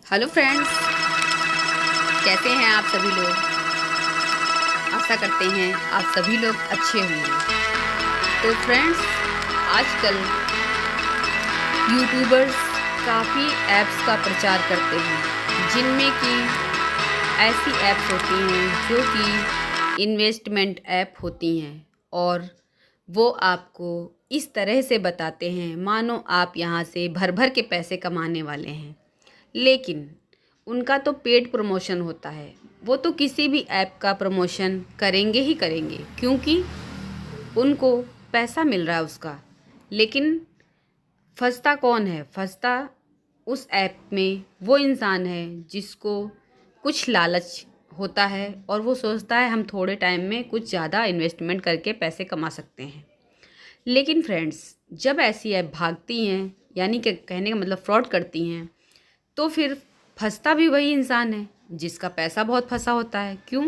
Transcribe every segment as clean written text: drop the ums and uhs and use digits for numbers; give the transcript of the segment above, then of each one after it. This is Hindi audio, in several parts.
हेलो फ्रेंड्स, कैसे हैं आप सभी लोग। आशा करते हैं आप सभी लोग अच्छे होंगे। तो फ्रेंड्स, आजकल यूट्यूबर्स काफ़ी ऐप्स का प्रचार करते हैं, जिनमें कि ऐसी ऐप्स होती हैं जो कि इन्वेस्टमेंट ऐप होती हैं, और वो आपको इस तरह से बताते हैं मानो आप यहाँ से भर भर के पैसे कमाने वाले हैं। लेकिन उनका तो पेड प्रमोशन होता है। वो तो किसी भी ऐप का प्रमोशन करेंगे ही करेंगे, क्योंकि उनको पैसा मिल रहा है उसका। लेकिन फंसता कौन है? फंसता उस ऐप में वो इंसान है जिसको कुछ लालच होता है और वो सोचता है हम थोड़े टाइम में कुछ ज़्यादा इन्वेस्टमेंट करके पैसे कमा सकते हैं। लेकिन फ्रेंड्स, जब ऐसी ऐप भागती हैं, यानी कि कहने का मतलब फ्रॉड करती हैं, तो फिर फंसता भी वही इंसान है जिसका पैसा बहुत फंसा होता है। क्यों?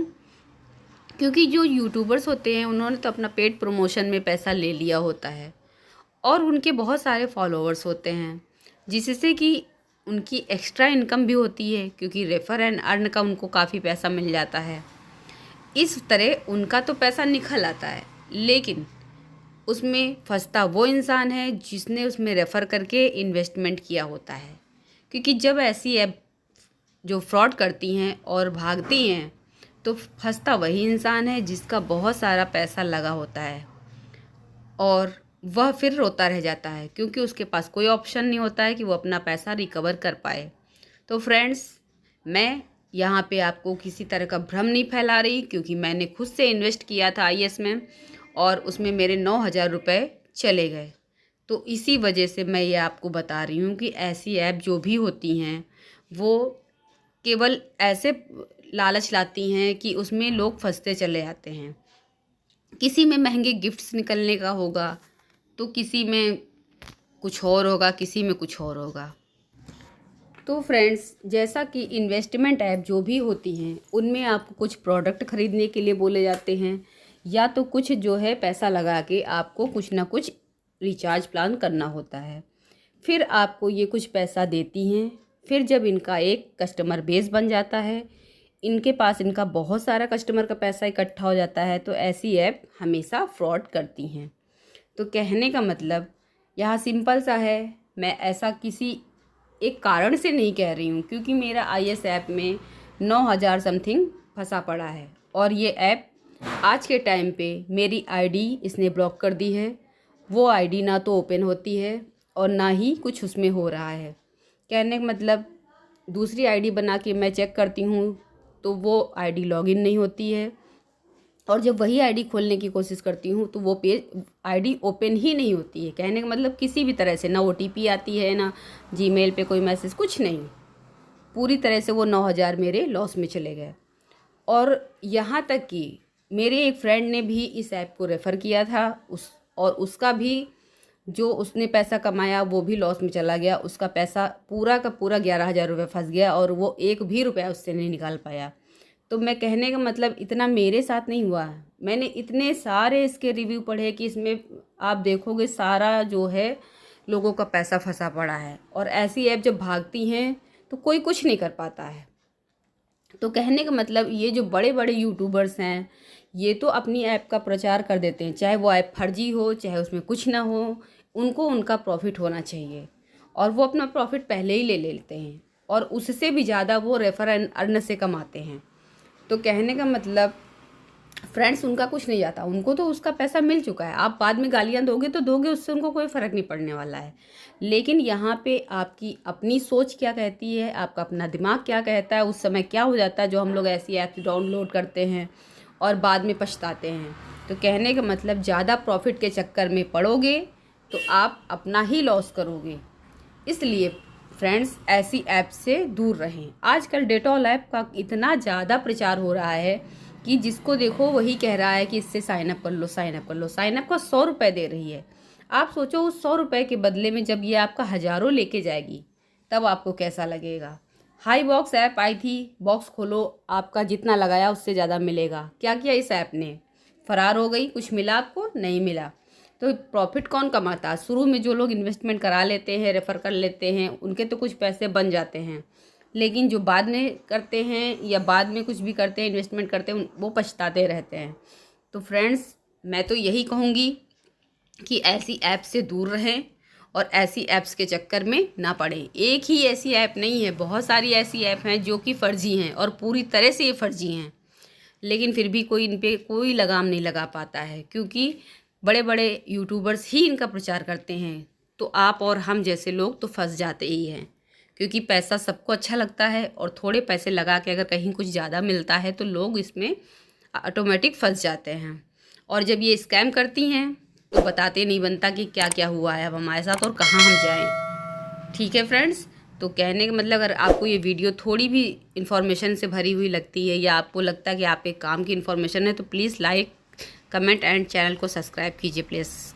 क्योंकि जो यूट्यूबर्स होते हैं उन्होंने तो अपना पेड प्रमोशन में पैसा ले लिया होता है, और उनके बहुत सारे फॉलोअर्स होते हैं, जिससे कि उनकी एक्स्ट्रा इनकम भी होती है, क्योंकि रेफर एंड अर्न का उनको काफ़ी पैसा मिल जाता है। इस तरह उनका तो पैसा निकल आता है, लेकिन उसमें फंसता वो इंसान है जिसने उसमें रेफ़र करके इन्वेस्टमेंट किया होता है। क्योंकि जब ऐसी ऐप जो फ्रॉड करती हैं और भागती हैं, तो फंसता वही इंसान है जिसका बहुत सारा पैसा लगा होता है, और वह फिर रोता रह जाता है, क्योंकि उसके पास कोई ऑप्शन नहीं होता है कि वो अपना पैसा रिकवर कर पाए। तो फ्रेंड्स, मैं यहाँ पे आपको किसी तरह का भ्रम नहीं फैला रही, क्योंकि मैंने खुद से इन्वेस्ट किया था आईएएस में, और उसमें मेरे 9,000 रुपये चले गए। तो इसी वजह से मैं ये आपको बता रही हूँ कि ऐसी ऐप जो भी होती हैं, वो केवल ऐसे लालच लाती हैं कि उसमें लोग फंसते चले जाते हैं। किसी में महंगे गिफ्ट्स निकलने का होगा, तो किसी में कुछ और होगा, किसी में कुछ और होगा। तो फ्रेंड्स, जैसा कि इन्वेस्टमेंट ऐप जो भी होती हैं, उनमें आपको कुछ प्रोडक्ट खरीदने के लिए बोले जाते हैं, या तो कुछ जो है पैसा लगा के आपको कुछ ना कुछ रिचार्ज प्लान करना होता है। फिर आपको ये कुछ पैसा देती हैं। फिर जब इनका एक कस्टमर बेस बन जाता है, इनके पास इनका बहुत सारा कस्टमर का पैसा इकट्ठा हो जाता है, तो ऐसी ऐप हमेशा फ्रॉड करती हैं। तो कहने का मतलब यहाँ सिंपल सा है। मैं ऐसा किसी एक कारण से नहीं कह रही हूँ, क्योंकि मेरा आईएएस ऐप में 9,000 समथिंग फंसा पड़ा है, और ये ऐप आज के टाइम पे मेरी आईडी इसने ब्लॉक कर दी है। वो आईडी ना तो ओपन होती है और ना ही कुछ उसमें हो रहा है। कहने का मतलब, दूसरी आईडी बना के मैं चेक करती हूँ तो वो आईडी लॉगिन नहीं होती है, और जब वही आईडी खोलने की कोशिश करती हूँ तो वो पेज आईडी ओपन ही नहीं होती है। कहने का मतलब किसी भी तरह से ना ओटीपी आती है, ना जीमेल पे कोई मैसेज, कुछ नहीं। पूरी तरह से वो 9,000 मेरे लॉस में चले गए। और यहाँ तक कि मेरे एक फ्रेंड ने भी इस ऐप को रेफ़र किया था, और उसका भी जो उसने पैसा कमाया वो भी लॉस में चला गया। उसका पैसा पूरा का पूरा 11,000 रुपये फंस गया, और वो एक भी रुपया उससे नहीं निकाल पाया। तो मैं कहने का मतलब, इतना मेरे साथ नहीं हुआ। मैंने इतने सारे इसके रिव्यू पढ़े कि इसमें आप देखोगे सारा जो है लोगों का पैसा फंसा पड़ा है, और ऐसी ऐप जब भागती हैं तो कोई कुछ नहीं कर पाता है। तो कहने का मतलब, ये जो बड़े बड़े यूट्यूबर्स हैं, ये तो अपनी ऐप का प्रचार कर देते हैं, चाहे वो ऐप फर्जी हो, चाहे उसमें कुछ ना हो। उनको उनका प्रॉफिट होना चाहिए, और वो अपना प्रॉफिट पहले ही ले लेते हैं, और उससे भी ज़्यादा वो रेफर एंड अर्न से कमाते हैं। तो कहने का मतलब फ्रेंड्स, उनका कुछ नहीं जाता, उनको तो उसका पैसा मिल चुका है। आप बाद में गालियाँ दोगे तो दोगे, उससे उनको कोई फ़र्क नहीं पड़ने वाला है। लेकिन यहाँ पे आपकी अपनी सोच क्या कहती है, आपका अपना दिमाग क्या कहता है, उस समय क्या हो जाता है जो हम लोग ऐसी ऐप्स डाउनलोड करते हैं और बाद में पछताते हैं। तो कहने का मतलब, ज़्यादा प्रॉफिट के चक्कर में पड़ोगे तो आप अपना ही लॉस करोगे। इसलिए फ्रेंड्स, ऐसी ऐप से दूर रहें। आजकल डेटॉल ऐप का इतना ज़्यादा प्रचार हो रहा है कि जिसको देखो वही कह रहा है कि इससे साइन अप कर लो, साइन अप कर लो। साइन अप का 100 रुपये दे रही है। आप सोचो, उस 100 रुपये के बदले में जब ये आपका हज़ारों लेके जाएगी, तब आपको कैसा लगेगा। हाई बॉक्स ऐप आई थी, बॉक्स खोलो, आपका जितना लगाया उससे ज़्यादा मिलेगा। क्या किया इस ऐप ने? फरार हो गई। कुछ मिला आपको? नहीं मिला। तो प्रॉफिट कौन कमाता है? शुरू में जो लोग इन्वेस्टमेंट करा लेते हैं, रेफ़र कर लेते हैं, उनके तो कुछ पैसे बन जाते हैं। लेकिन जो बाद में करते हैं या बाद में कुछ भी करते हैं, इन्वेस्टमेंट करते हैं, वो पछताते रहते हैं। तो फ्रेंड्स, मैं तो यही कहूँगी कि ऐसी ऐप से दूर रहें और ऐसी ऐप्स के चक्कर में ना पड़ें। एक ही ऐसी ऐप नहीं है, बहुत सारी ऐसी ऐप हैं जो कि फ़र्ज़ी हैं और पूरी तरह से ये फ़र्ज़ी हैं, लेकिन फिर भी कोई इन पे कोई लगाम नहीं लगा पाता है, क्योंकि बड़े बड़े यूट्यूबर्स ही इनका प्रचार करते हैं। तो आप और हम जैसे लोग तो फंस जाते ही हैं, क्योंकि पैसा सबको अच्छा लगता है और थोड़े पैसे लगा के अगर कहीं कुछ ज़्यादा मिलता है तो लोग इसमें ऑटोमेटिक फंस जाते हैं। और जब ये स्कैम करती हैं तो बताते नहीं बनता कि क्या क्या हुआ है अब हमारे साथ और कहाँ हम जाएं। ठीक है फ्रेंड्स, तो कहने का मतलब, अगर आपको ये वीडियो थोड़ी भी इन्फॉर्मेशन से भरी हुई लगती है या आपको लगता है कि आप एक काम की इन्फॉर्मेशन है, तो please like, comment and channel को सब्सक्राइब कीजिए प्लीज़।